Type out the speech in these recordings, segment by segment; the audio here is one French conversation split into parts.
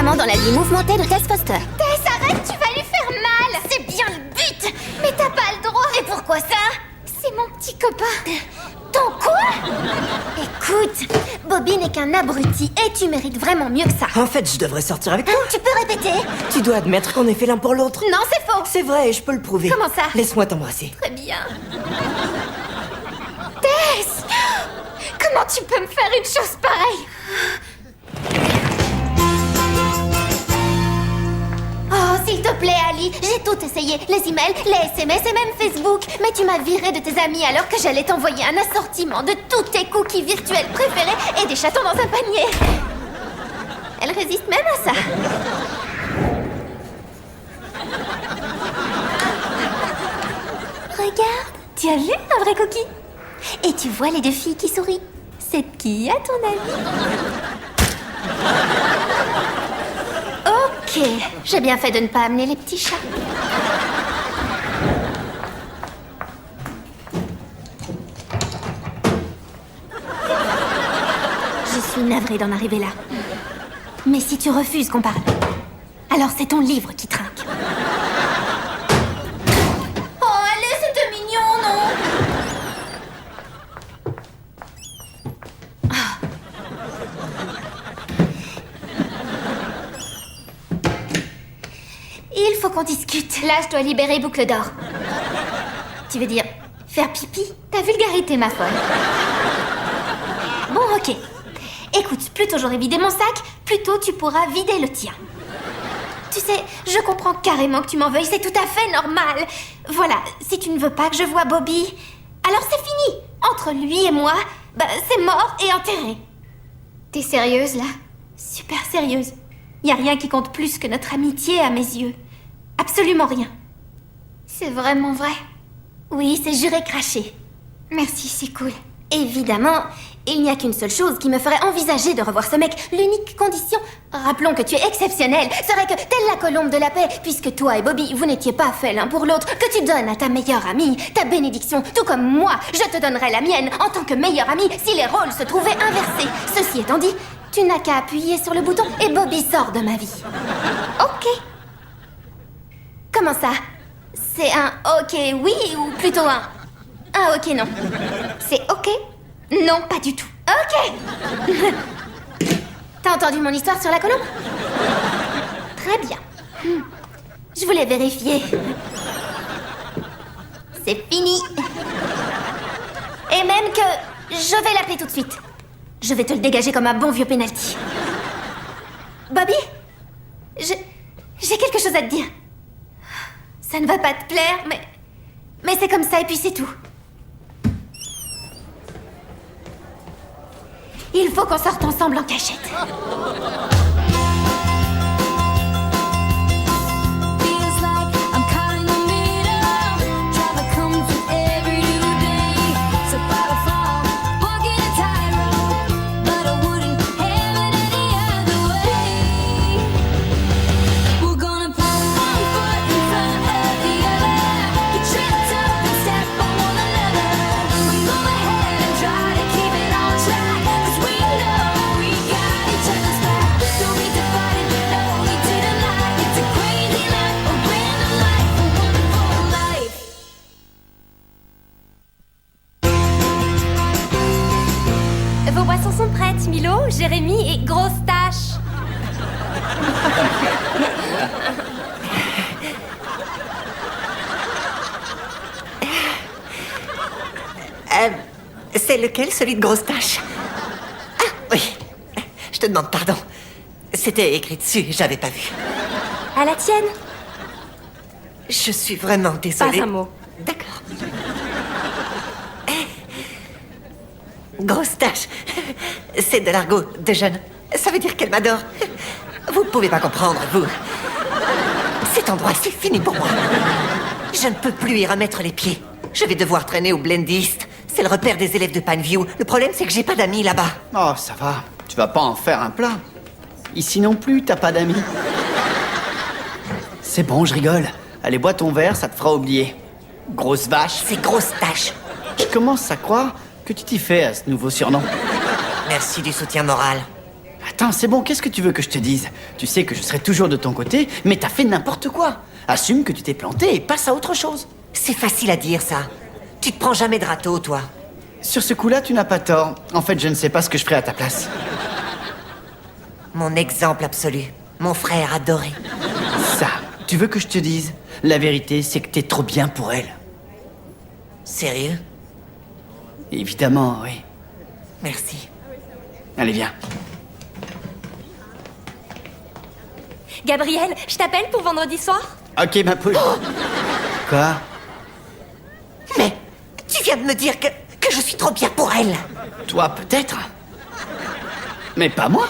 régulièrement dans la vie mouvementée de Tess Foster. Tess, arrête, tu vas lui faire mal. C'est bien le but. Mais t'as pas le droit. Et pourquoi ça? C'est mon petit copain. Ton quoi? Écoute, Bobby n'est qu'un abruti et tu mérites vraiment mieux que ça. En fait, je devrais sortir avec toi. Tu peux répéter? Tu dois admettre qu'on est fait l'un pour l'autre. Non, c'est faux. C'est vrai, je peux le prouver. Comment ça? Laisse-moi t'embrasser. Très bien. Tess, comment tu peux me faire une chose pareille? Oh, s'il te plaît, Ali, j'ai tout essayé. Les emails, les SMS et même Facebook. Mais tu m'as viré de tes amis alors que j'allais t'envoyer un assortiment de tous tes cookies virtuels préférés et des chatons dans un panier. Elle résiste même à ça. Regarde, tu as vu un vrai cookie? Et tu vois les deux filles qui sourient. C'est qui, à ton avis? Ok, j'ai bien fait de ne pas amener les petits chats. Je suis navrée d'en arriver là. Mais si tu refuses qu'on parle, alors c'est ton livre qui trinque. Oh, allez, c'était mignon, non? Il faut qu'on discute. Là, je dois libérer Boucle d'Or. Tu veux dire faire pipi? Ta vulgarité, ma folle. Bon, ok. Écoute, plus tôt j'aurai vidé mon sac, plus tôt tu pourras vider le tien. Tu sais, je comprends carrément que tu m'en veuilles, c'est tout à fait normal. Voilà, si tu ne veux pas que je voie Bobby, alors c'est fini. Entre lui et moi, bah, c'est mort et enterré. T'es sérieuse, là? Super sérieuse. Y a rien qui compte plus que notre amitié à mes yeux. Absolument rien. C'est vraiment vrai? Oui, c'est juré craché. Merci, c'est cool. Évidemment, il n'y a qu'une seule chose qui me ferait envisager de revoir ce mec. L'unique condition, rappelons que tu es exceptionnel, serait que, telle la colombe de la paix, puisque toi et Bobby, vous n'étiez pas faits l'un pour l'autre, que tu donnes à ta meilleure amie ta bénédiction, tout comme moi, je te donnerai la mienne en tant que meilleure amie si les rôles se trouvaient inversés. Ceci étant dit, tu n'as qu'à appuyer sur le bouton et Bobby sort de ma vie. Ok. Comment ça? C'est un ok oui ou plutôt un ok non? C'est ok? Non, pas du tout. Ok. T'as entendu mon histoire sur la colombe? Très bien. Je voulais vérifier. C'est fini. Et même que je vais l'appeler tout de suite. Je vais te le dégager comme un bon vieux penalty. Bobby? J'ai quelque chose à te dire. Ça ne va pas te plaire, mais c'est comme ça et puis c'est tout. Il faut qu'on sorte ensemble en cachette. Vos boissons sont prêtes, Milo, Jérémy et Grosse Tache. C'est lequel, celui de grosse tache? Ah, oui. Je te demande pardon. C'était écrit dessus, j'avais pas vu. À la tienne. Je suis vraiment désolée. Pas un mot. D'accord. Grosse tache. C'est de l'argot de jeune. Ça veut dire qu'elle m'adore. Vous ne pouvez pas comprendre, vous. Cet endroit, c'est fini pour moi. Je ne peux plus y remettre les pieds. Je vais devoir traîner au Blendist. C'est le repère des élèves de Pineview. Le problème, c'est que j'ai pas d'amis là-bas. Oh, ça va. Tu vas pas en faire un plat. Ici non plus, t'as pas d'amis. C'est bon, je rigole. Allez, bois ton verre, ça te fera oublier. Grosse vache. C'est grosse tache. Je commence à croire que tu t'y fais à ce nouveau surnom. Merci du soutien moral. Attends, c'est bon, qu'est-ce que tu veux que je te dise? Tu sais que je serai toujours de ton côté, mais t'as fait n'importe quoi. Assume que tu t'es planté et passe à autre chose. C'est facile à dire, ça. Tu te prends jamais de râteau, toi. Sur ce coup-là, tu n'as pas tort. En fait, je ne sais pas ce que je ferais à ta place. Mon exemple absolu. Mon frère adoré. Ça, tu veux que je te dise? La vérité, c'est que t'es trop bien pour elle. Sérieux? Évidemment, oui. Merci. Allez, viens. Gabriel, je t'appelle pour vendredi soir? Ok, ma poule. Quoi? Mais tu viens de me dire que je suis trop bien pour elle. Toi, peut-être. Mais pas moi.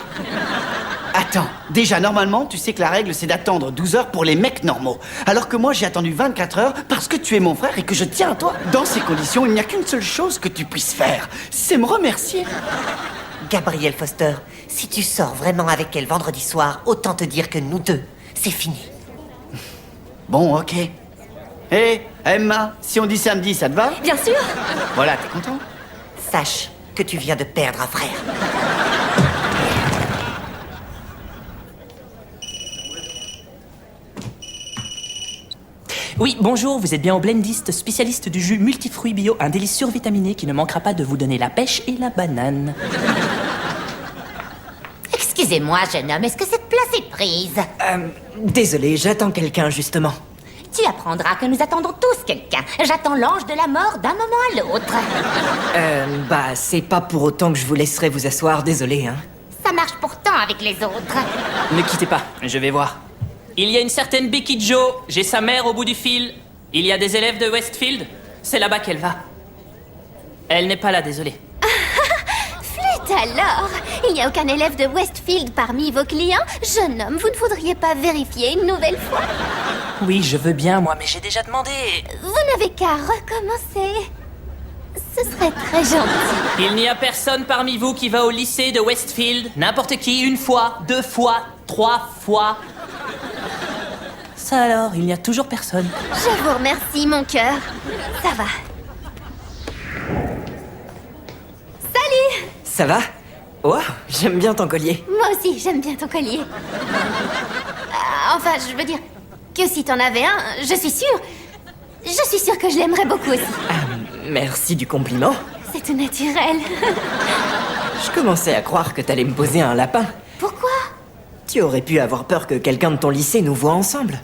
Attends, déjà, normalement, tu sais que la règle, c'est d'attendre 12 heures pour les mecs normaux. Alors que moi, j'ai attendu 24 heures parce que tu es mon frère et que je tiens à toi. Dans ces conditions, il n'y a qu'une seule chose que tu puisses faire. C'est me remercier. Gabriel Foster, si tu sors vraiment avec elle vendredi soir, autant te dire que nous deux, c'est fini. Bon, ok. Hé, Emma, si on dit samedi, ça te va? Bien sûr. Voilà, t'es content? Sache que tu viens de perdre un frère. Oui, bonjour, vous êtes bien au Blendist, spécialiste du jus multifruits bio, un délice survitaminé qui ne manquera pas de vous donner la pêche et la banane. Excusez-moi, jeune homme, est-ce que cette place est prise? Désolé, j'attends quelqu'un, justement. Tu apprendras que nous attendons tous quelqu'un. J'attends l'ange de la mort d'un moment à l'autre. C'est pas pour autant que je vous laisserai vous asseoir, désolé, hein. Ça marche pourtant avec les autres. Ne quittez pas, je vais voir. Il y a une certaine Becky Joe, j'ai sa mère au bout du fil. Il y a des élèves de Westfield, c'est là-bas qu'elle va. Elle n'est pas là, désolé. Flûte alors! Il n'y a aucun élève de Westfield parmi vos clients? Jeune homme, vous ne voudriez pas vérifier une nouvelle fois? Oui, je veux bien, moi, mais j'ai déjà demandé. Vous n'avez qu'à recommencer. Ce serait très gentil. Il n'y a personne parmi vous qui va au lycée de Westfield. N'importe qui, une fois, 2 fois, 3 fois. Ça alors, il n'y a toujours personne. Je vous remercie, mon cœur. Ça va. Salut! Ça va? Wow, j'aime bien ton collier. Moi aussi, j'aime bien ton collier. Enfin, je veux dire que si t'en avais un, je suis sûre que je l'aimerais beaucoup aussi. Merci du compliment. C'est tout naturel. Je commençais à croire que t'allais me poser un lapin. Pourquoi? Tu aurais pu avoir peur que quelqu'un de ton lycée nous voit ensemble.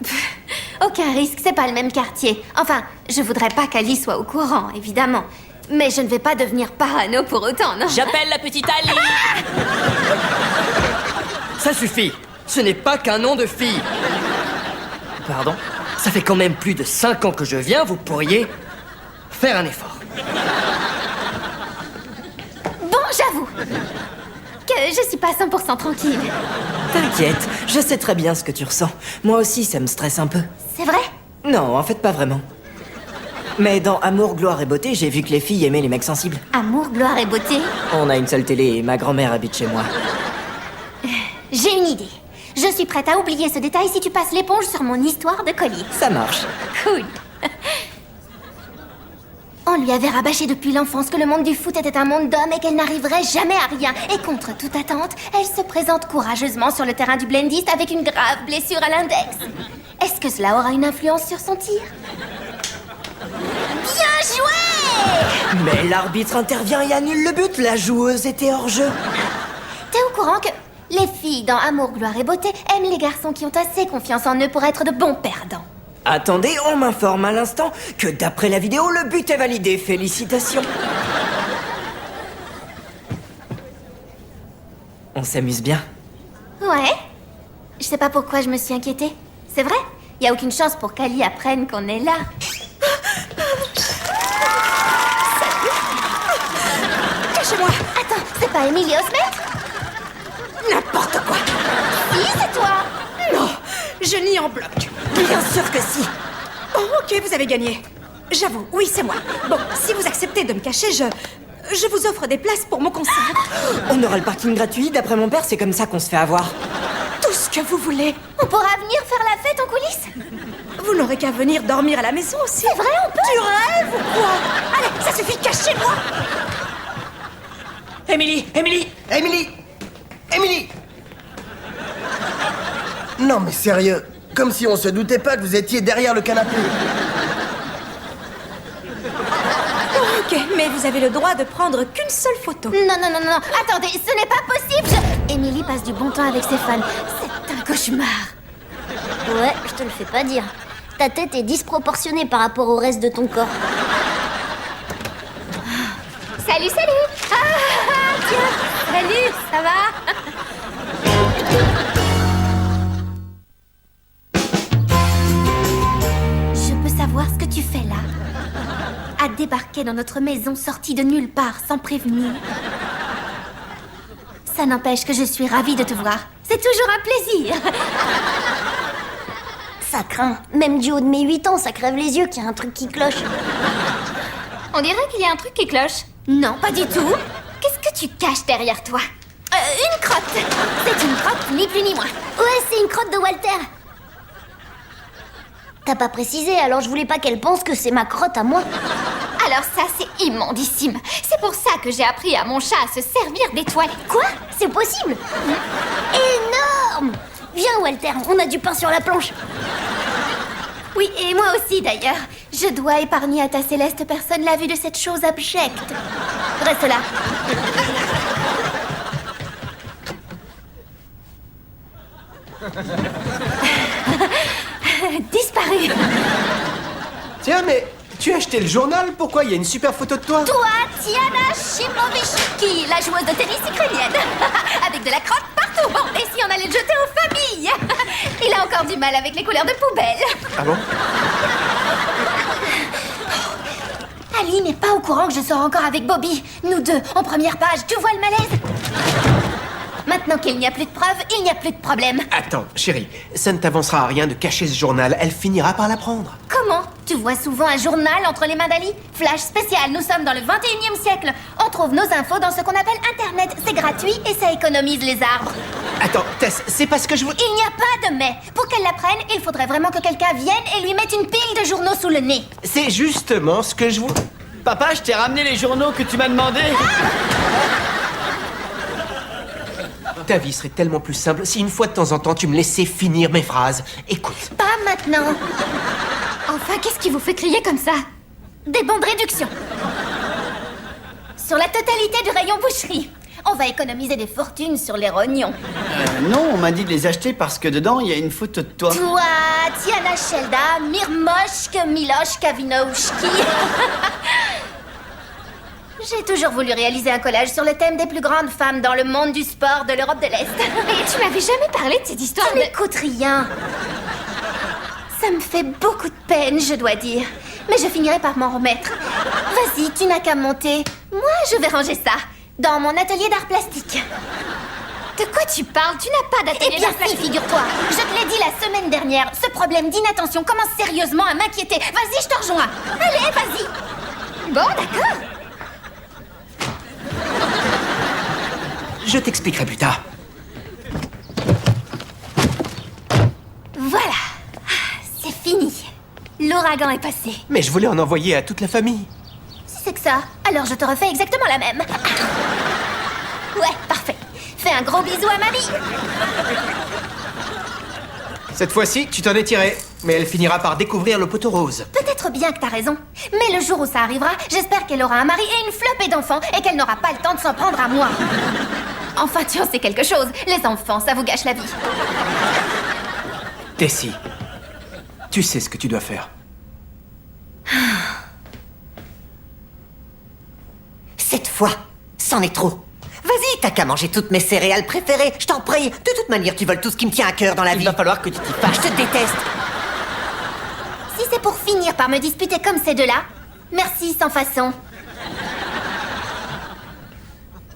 Aucun risque, c'est pas le même quartier. Enfin, je voudrais pas qu'Ali soit au courant, évidemment. Mais je ne vais pas devenir parano pour autant, non? J'appelle la petite Ali. Ça suffit. Ce n'est pas qu'un nom de fille. Pardon? Ça fait quand même plus de 5 ans que je viens, vous pourriez faire un effort. Bon, j'avoue que je suis pas 100% tranquille. T'inquiète, je sais très bien ce que tu ressens. Moi aussi, ça me stresse un peu. C'est vrai? Non, en fait, pas vraiment. Mais dans Amour, gloire et beauté, j'ai vu que les filles aimaient les mecs sensibles. Amour, gloire et beauté. On a une seule télé et ma grand-mère habite chez moi. J'ai une idée. Je suis prête à oublier ce détail si tu passes l'éponge sur mon histoire de collier. Ça marche. Cool. On lui avait rabâché depuis l'enfance que le monde du foot était un monde d'hommes et qu'elle n'arriverait jamais à rien. Et contre toute attente, elle se présente courageusement sur le terrain du Blendist avec une grave blessure à l'index. Est-ce que cela aura une influence sur son tir? Bien joué! Mais l'arbitre intervient et annule le but. La joueuse était hors jeu. T'es au courant que les filles dans Amour, gloire et beauté aiment les garçons qui ont assez confiance en eux pour être de bons perdants? Attendez, on m'informe à l'instant que d'après la vidéo, le but est validé. Félicitations. On s'amuse bien. Ouais. Je sais pas pourquoi je me suis inquiétée. C'est vrai? Y a aucune chance pour qu'Ali apprenne qu'on est là. Cachez-moi! Attends, c'est pas Emily Osment? N'importe quoi. Si, c'est toi! Non, je nie en bloc. Bien sûr que si. Oh, ok, vous avez gagné. J'avoue, oui, c'est moi. Bon, si vous acceptez de me cacher, je vous offre des places pour mon concert. On aura le parking gratuit. D'après mon père, c'est comme ça qu'on se fait avoir. Tout ce que vous voulez. On pourra venir faire la fête en coulisses? Vous n'aurez qu'à venir dormir à la maison aussi. C'est vrai, on peut? Tu rêves ou quoi? Allez, ça suffit, cachez-moi. Emily, Emily! Emily! Emily! Non mais sérieux, comme si on se doutait pas que vous étiez derrière le canapé. Ok, mais vous avez le droit de prendre qu'une seule photo. Non, non, non, non, attendez, ce n'est pas possible. Émilie passe du bon temps avec ses fans. C'est un cauchemar. Ouais, je te le fais pas dire. Ta tête est disproportionnée par rapport au reste de ton corps. Salut, salut. Tiens, salut, ça va? Je peux savoir ce que tu fais là? À débarquer dans notre maison sortie de nulle part sans prévenir. Ça n'empêche que je suis ravie de te voir. C'est toujours un plaisir. Ça craint. Même du haut de mes 8 ans, ça crève les yeux qu'il y a un truc qui cloche. On dirait qu'il y a un truc qui cloche. Non, pas du tout. Qu'est-ce que tu caches derrière toi? Une crotte. C'est une crotte, ni plus ni moins. Ouais, c'est une crotte de Walter. T'as pas précisé, alors je voulais pas qu'elle pense que c'est ma crotte à moi. Alors ça, c'est immondissime. C'est pour ça que j'ai appris à mon chat à se servir des toilettes. Quoi? C'est possible? Énorme! Viens, Walter, on a du pain sur la planche. Oui, et moi aussi d'ailleurs. Je dois épargner à ta céleste personne la vue de cette chose abjecte. Reste là. Disparu. Tiens, mais tu as acheté le journal? Pourquoi? Il y a une super photo de toi. Toi, Tiana Shimovichki, la joueuse de tennis ukrainienne. Avec de la crotte partout. Bon, et si on allait le jeter aux familles? Il a encore du mal avec les couleurs de poubelle. Ah bon? Ali n'est pas au courant que je sors encore avec Bobby. Nous deux, en première page, tu vois le malaise? Maintenant qu'il n'y a plus de preuves, il n'y a plus de problème. Attends, chérie, ça ne t'avancera à rien de cacher ce journal. Elle finira par l'apprendre. Comment? Tu vois souvent un journal entre les mains d'Ali? Flash spécial, nous sommes dans le 21e siècle. On trouve nos infos dans ce qu'on appelle Internet. C'est gratuit et ça économise les arbres. Attends, Tess, c'est parce que je veux... Il n'y a pas de mais. Pour qu'elle l'apprenne, il faudrait vraiment que quelqu'un vienne et lui mette une pile de journaux sous le nez. C'est justement ce que je veux... Papa, je t'ai ramené les journaux que tu m'as demandé. Ta vie serait tellement plus simple si une fois de temps en temps tu me laissais finir mes phrases. Écoute. Pas maintenant. Enfin, qu'est-ce qui vous fait crier comme ça? Des bons de réduction. Sur la totalité du rayon boucherie. On va économiser des fortunes sur les rognons. Non, on m'a dit de les acheter parce que dedans, il y a une photo de toi. Toi, Tiana Shelda, Mirmoshk, Miloshka Vinouchki. J'ai toujours voulu réaliser un collage sur le thème des plus grandes femmes dans le monde du sport de l'Europe de l'Est. Et tu m'avais jamais parlé de cette histoire Tu n'écoutes rien. Ça me fait beaucoup de peine, je dois dire. Mais je finirai par m'en remettre. Vas-y, tu n'as qu'à monter. Moi, je vais ranger ça. Dans mon atelier d'art plastique. De quoi tu parles? Tu n'as pas d'atelier Eh bien d'art si, plastique. figure-toi. Je te l'ai dit la semaine dernière. Ce problème d'inattention commence sérieusement à m'inquiéter. Vas-y, je te rejoins. Allez, vas-y. Bon, d'accord. Je t'expliquerai plus tard. Voilà. C'est fini. L'ouragan est passé. Mais je voulais en envoyer à toute la famille. Si c'est que ça, alors je te refais exactement la même. Ouais, parfait. Fais un gros bisou à mamie. Cette fois-ci, tu t'en es tiré. Mais elle finira par découvrir le poteau rose. Peut-être bien que t'as raison. Mais le jour où ça arrivera, j'espère qu'elle aura un mari et une flopée d'enfants et qu'elle n'aura pas le temps de s'en prendre à moi. Enfin, tu en sais quelque chose. Les enfants, ça vous gâche la vie. Tessie, tu sais ce que tu dois faire. Cette fois, c'en est trop. Vas-y, t'as qu'à manger toutes mes céréales préférées. Je t'en prie. De toute manière, tu voles tout ce qui me tient à cœur dans la vie. Il va falloir que tu t'y fasses. Je te déteste. Si c'est pour finir par me disputer comme ces deux-là, merci sans façon.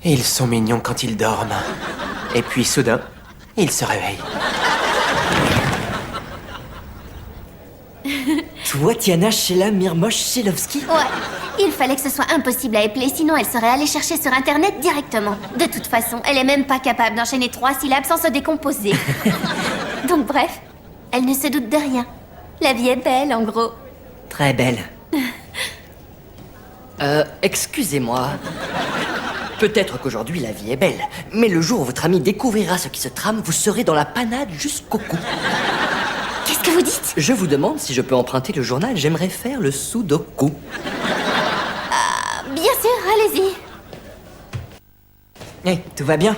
Ils sont mignons quand ils dorment. Et puis soudain, ils se réveillent. Toi, Tiana Sheila Mirmosh Shilovski? Ouais, il fallait que ce soit impossible à épeler, sinon elle serait allée chercher sur Internet directement. De toute façon, elle est même pas capable d'enchaîner 3 syllabes sans se décomposer. Donc bref, elle ne se doute de rien. La vie est belle, en gros. Très belle. Excusez-moi. Peut-être qu'aujourd'hui la vie est belle, mais le jour où votre ami découvrira ce qui se trame, vous serez dans la panade jusqu'au cou. Qu'est-ce que vous dites? Je vous demande si je peux emprunter le journal, j'aimerais faire le sudoku. Bien sûr, allez-y. Hé, tout va bien?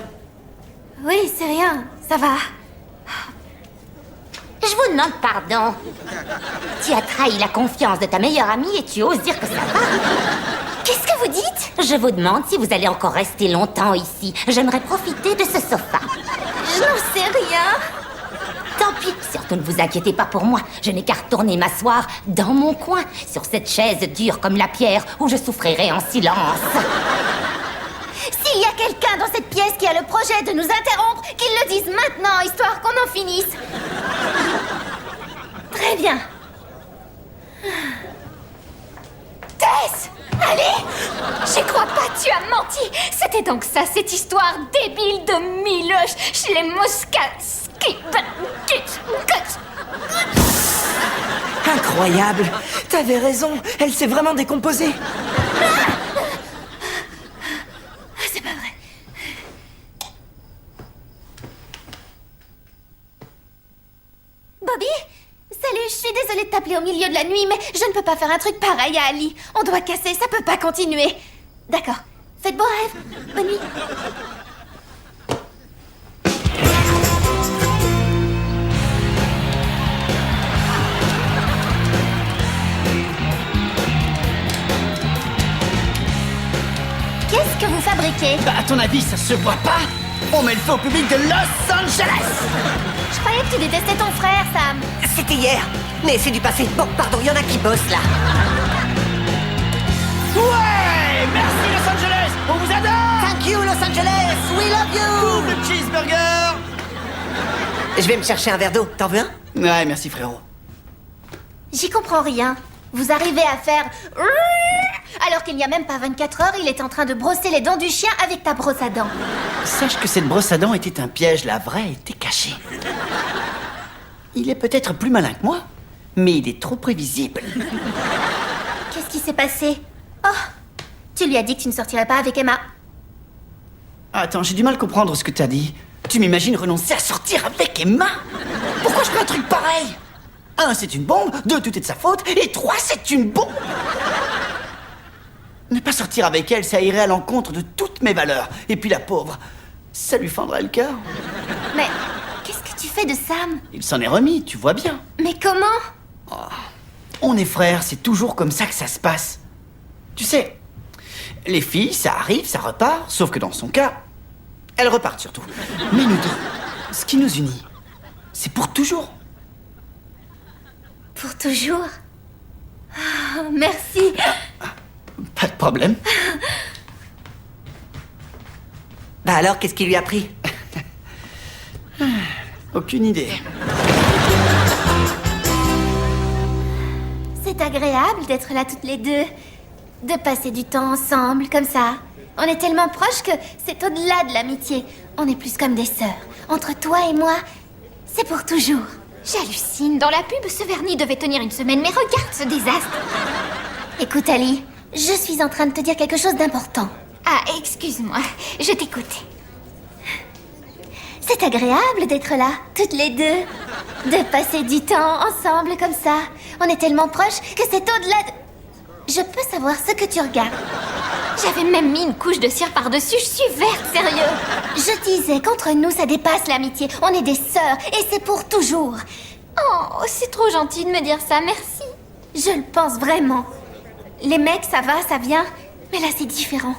Oui, c'est rien, ça va. Je vous demande pardon. Tu as trahi la confiance de ta meilleure amie et tu oses dire que ça va. Qu'est-ce que vous dites? Je vous demande si vous allez encore rester longtemps ici. J'aimerais profiter de ce sofa. Je n'en sais rien. Tant pis, surtout ne vous inquiétez pas pour moi. Je n'ai qu'à retourner m'asseoir dans mon coin, sur cette chaise dure comme la pierre, où je souffrirai en silence. S'il y a quelqu'un dans cette pièce qui a le projet de nous interrompre, qu'il le dise maintenant, histoire qu'on en finisse. Très bien. Tess! Allez! Je crois pas, tu as menti! C'était donc ça, cette histoire débile de Miloche, Incroyable! T'avais raison, elle s'est vraiment décomposée. C'est pas vrai. Bobby? Salut, je suis désolée de t'appeler au milieu de la nuit, mais je ne peux pas faire un truc pareil à Ali. On doit casser, ça peut pas continuer. D'accord. Faites beaux rêves. Bonne nuit. Qu'est-ce que vous fabriquez? Bah, à ton avis, ça se voit pas? On met le feu au public de Los Angeles! Je croyais que tu détestais ton frère, Sam. C'était hier, mais c'est du passé. Bon, pardon, il y en a qui bossent là. Ouais! Merci Los Angeles! On vous adore! Thank you, Los Angeles! We love you! Double cheeseburger! Je vais me chercher un verre d'eau. T'en veux un? Ouais, merci frérot. J'y comprends rien. Vous arrivez à faire... Alors qu'il n'y a même pas 24 heures, il est en train de brosser les dents du chien avec ta brosse à dents. Sache que cette brosse à dents était un piège, la vraie était cachée. Il est peut-être plus malin que moi, mais il est trop prévisible. Qu'est-ce qui s'est passé? Oh, tu lui as dit que tu ne sortirais pas avec Emma. Attends, j'ai du mal à comprendre ce que t'as dit. Tu m'imagines renoncer à sortir avec Emma? Pourquoi je fais un truc pareil? 1, c'est une bombe, 2, tout est de sa faute, et 3, c'est une bombe. Ne pas sortir avec elle, ça irait à l'encontre de toutes mes valeurs. Et puis la pauvre, ça lui fendrait le cœur. Mais qu'est-ce que tu fais de Sam? Il s'en est remis, tu vois bien. Mais comment? On est frères, c'est toujours comme ça que ça se passe. Tu sais, les filles, ça arrive, ça repart, sauf que dans son cas, elles repartent surtout. Mais nous deux, ce qui nous unit, c'est pour toujours. Pour toujours? Oh, merci. Pas de problème. Bah alors, qu'est-ce qui lui a pris? Aucune idée. C'est agréable d'être là toutes les deux. De passer du temps ensemble, comme ça. On est tellement proches que c'est au-delà de l'amitié. On est plus comme des sœurs. Entre toi et moi, c'est pour toujours. J'hallucine. Dans la pub, ce vernis devait tenir une semaine, mais regarde ce désastre. Écoute, Ali, je suis en train de te dire quelque chose d'important. Ah, excuse-moi, je t'écoute. C'est agréable d'être là, toutes les deux. De passer du temps ensemble comme ça. On est tellement proches que c'est au-delà de... Je peux savoir ce que tu regardes. J'avais même mis une couche de cire par-dessus, je suis verte, sérieux. Je disais qu'entre nous, ça dépasse l'amitié. On est des sœurs et c'est pour toujours. Oh, c'est trop gentil de me dire ça, merci. Je le pense vraiment. Les mecs, ça va, ça vient. Mais là, c'est différent.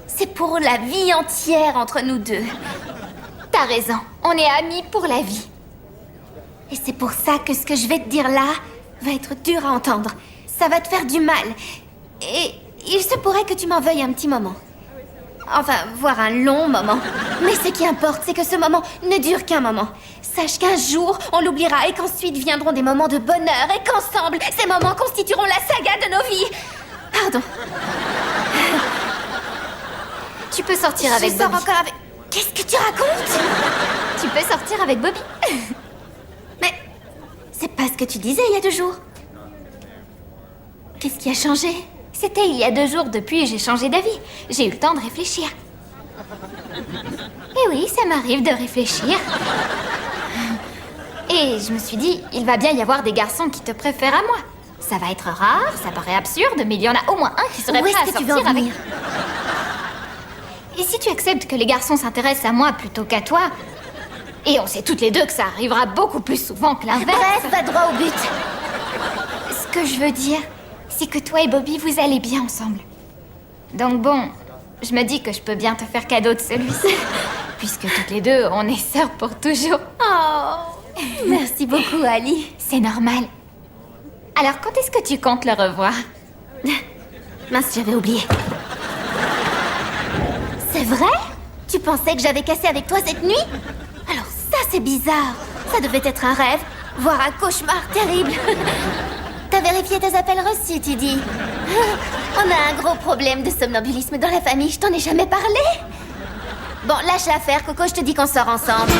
C'est pour la vie entière entre nous deux. T'as raison, on est amis pour la vie. Et c'est pour ça que ce que je vais te dire là va être dur à entendre. Ça va te faire du mal. Et il se pourrait que tu m'en veuilles un petit moment. Enfin, voire un long moment. Mais ce qui importe, c'est que ce moment ne dure qu'un moment. Sache qu'un jour, on l'oubliera et qu'ensuite viendront des moments de bonheur et qu'ensemble, ces moments constitueront la saga de nos vies. Pardon. Tu peux sortir avec Je sors Bobby. encore avec... Qu'est-ce que tu racontes? Tu peux sortir avec Bobby. Mais c'est pas ce que tu disais il y a 2 jours. Qu'est-ce qui a changé? C'était il y a 2 jours, depuis j'ai changé d'avis. J'ai eu le temps de réfléchir. oui, ça m'arrive de réfléchir. Et je me suis dit, il va bien y avoir des garçons qui te préfèrent à moi. Ça va être rare, ça paraît absurde, mais il y en a au moins un qui serait Où prêt à est-ce que tu veux sortir en avec... venir? Et si tu acceptes que les garçons s'intéressent à moi plutôt qu'à toi, et on sait toutes les deux que ça arrivera beaucoup plus souvent que l'inverse... Bref, va droit au but. Ce que je veux dire, c'est que toi et Bobby, vous allez bien ensemble. Donc bon, je me dis que je peux bien te faire cadeau de celui-ci. Puisque toutes les deux, on est sœurs pour toujours. Oh, merci beaucoup, Ali. C'est normal. Alors, quand est-ce que tu comptes le revoir? Mince, j'avais oublié. C'est vrai? Tu pensais que j'avais cassé avec toi cette nuit? Alors ça, c'est bizarre. Ça devait être un rêve, voire un cauchemar terrible. T'as vérifié tes appels reçus, tu dis? On a un gros problème de somnambulisme dans la famille, je t'en ai jamais parlé. Bon, lâche l'affaire, Coco, je te dis qu'on sort ensemble.